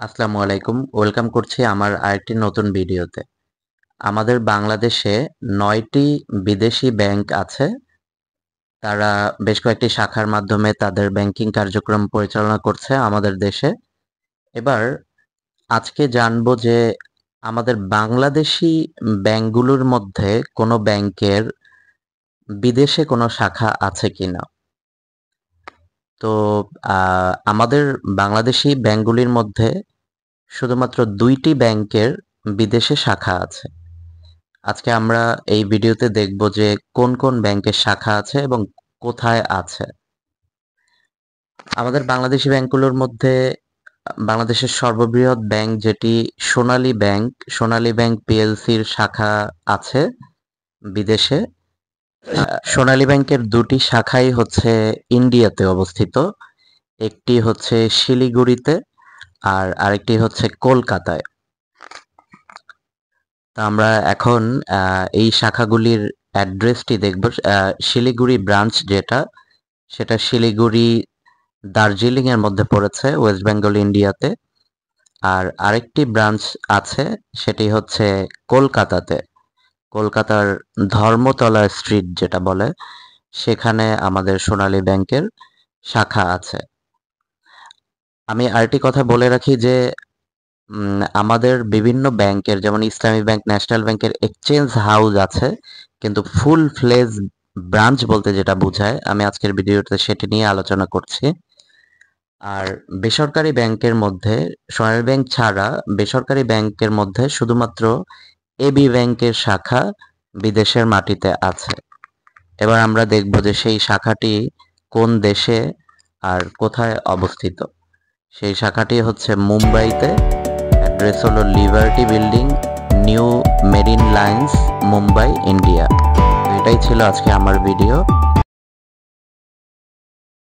আসসালামু আলাইকুম। ওয়েলকাম করছি আমার আরেকটি নতুন ভিডিওতে। আমাদের বাংলাদেশে ৯টি বিদেশি ব্যাংক আছে। তারা বেশ কয়েকটি শাখার মাধ্যমে তাদের ব্যাংকিং কার্যক্রম পরিচালনা করছে আমাদের দেশে। এবার আজকে জানবো যে আমাদের বাংলাদেশি ব্যাংকগুলোর মধ্যে কোনো ব্যাংকের বিদেশে কোনো শাখা আছে কিনা। তো আমাদের বাংলাদেশি ব্যাংকগুলির মধ্যে শুধুমাত্র ২টি ব্যাংকের বিদেশে শাখা আছে। আজকে আমরা এই ভিডিওতে দেখব যে কোন কোন ব্যাংকের শাখা আছে এবং কোথায় আছে। আমাদের বাংলাদেশি ব্যাংকগুলোর মধ্যে বাংলাদেশের সর্ববৃহৎ ব্যাংক যেটি সোনালী ব্যাংক পিএলসির শাখা আছে বিদেশে। সোনালী ব্যাংকের দুটি শাখাই হচ্ছে ইন্ডিয়াতে অবস্থিত। একটি হচ্ছে শিলিগুড়িতে আর আরেকটি হচ্ছে কলকাতায়। তো আমরা এখন এই শাখাগুলির অ্যাড্রেসটি দেখব। শিলিগুড়ি ব্রাঞ্চ সেটা শিলিগুড়ি দার্জিলিং এর মধ্যে পড়েছে, ওয়েস্ট বেঙ্গল ইন্ডিয়াতে। আর আরেকটি ব্রাঞ্চ আছে, সেটি হচ্ছে কলকাতাতে। কলকাতার ধর্মতলা স্ট্রিট যেটা বলে, সেখানে আমাদের সোনালী ব্যাংকের শাখা আছে। আমি আরেকটি কথা বলে রাখি যে আমাদের বিভিন্ন ব্যাংকের, যেমন ইসলামী ব্যাংক, ন্যাশনাল ব্যাংকের এক্সচেঞ্জ হাউস আছে, কিন্তু ফুল ফ্লেজ ব্রাঞ্চ বলতে যেটা বোঝায়, আমি আজকের ভিডিওতে সেটি নিয়ে আলোচনা করছি। আর বেসরকারি ব্যাংকের মধ্যে সোনালী ব্যাংক ছাড়া বেসরকারি ব্যাংকের মধ্যে শুধুমাত্র এবি ব্যাংকের শাখা বিদেশের মাটিতে আছে। এবার আমরা দেখব যে সেই শাখাটি কোন দেশে আর কোথায় অবস্থিত। সেই শাখাটি হচ্ছে মুম্বাইতে। অ্যাড্রেস হলো Liberty Building, New Marine Lines, Mumbai, India. এটাই ছিল আজকে আমার ভিডিও।